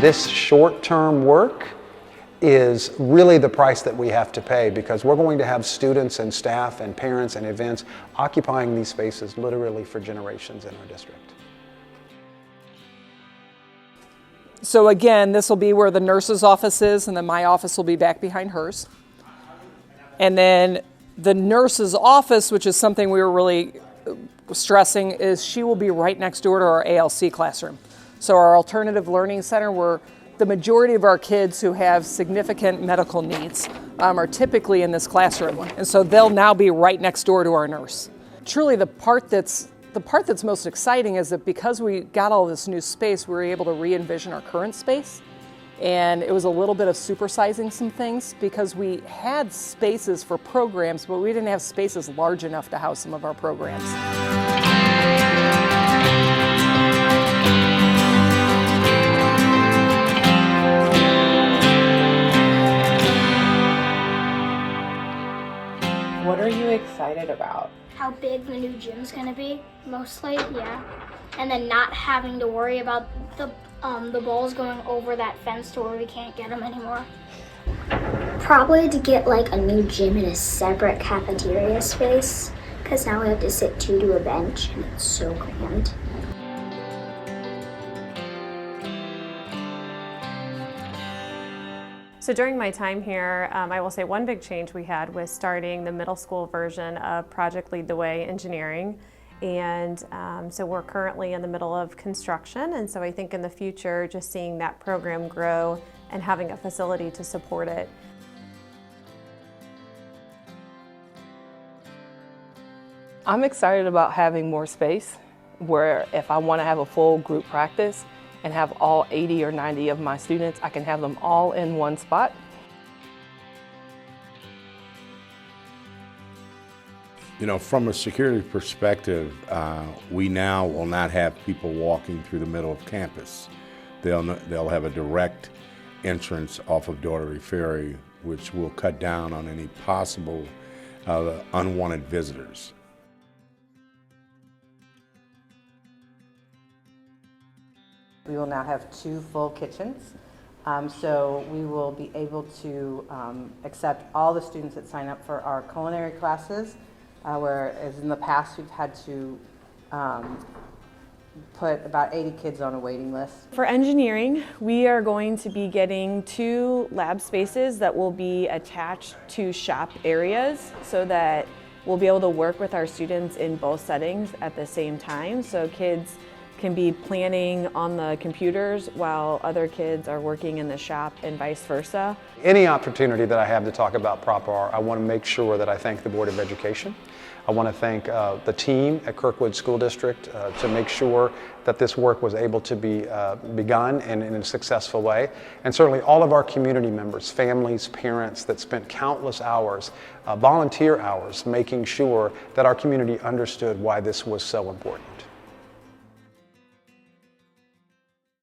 This short-term work is really the price that we have to pay, because we're going to have students and staff and parents and events occupying these spaces literally for generations in our district. So again, this will be where the nurse's office is, and then my office will be back behind hers. And then the nurse's office, which is something we were really stressing, is she will be right next door to our ALC classroom. So our alternative learning center, where the majority of our kids who have significant medical needs are typically in this classroom. And so they'll now be right next door to our nurse. Truly the part that's most exciting is that because we got all this new space, we were able to re-envision our current space. And it was a little bit of supersizing some things, because we had spaces for programs, but we didn't have spaces large enough to house some of our programs. What are you excited about? How big the new gym's gonna be, mostly, yeah. And then not having to worry about the balls going over that fence to where we can't get them anymore. Probably to get like a new gym in a separate cafeteria space, because now we have to sit two to a bench and it's so cramped. So during my time here, I will say one big change we had was starting the middle school version of Project Lead the Way Engineering. And so we're currently in the middle of construction, and so I think in the future just seeing that program grow and having a facility to support it. I'm excited about having more space, where if I want to have a full group practice and have all 80 or 90 of my students, I can have them all in one spot. You know, from a security perspective, we now will not have people walking through the middle of campus. They'll have a direct entrance off of Daugherty Ferry, which will cut down on any possible unwanted visitors. We will now have 2 full kitchens. So we will be able to accept all the students that sign up for our culinary classes, whereas in the past we've had to put about 80 kids on a waiting list. For engineering, we are going to be getting 2 lab spaces that will be attached to shop areas, so that we'll be able to work with our students in both settings at the same time. So kids can be planning on the computers while other kids are working in the shop, and vice versa. Any opportunity that I have to talk about Prop R, I want to make sure that I thank the Board of Education. I want to thank the team at Kirkwood School District to make sure that this work was able to be begun in a successful way. And certainly all of our community members, families, parents that spent countless hours, volunteer hours, making sure that our community understood why this was so important.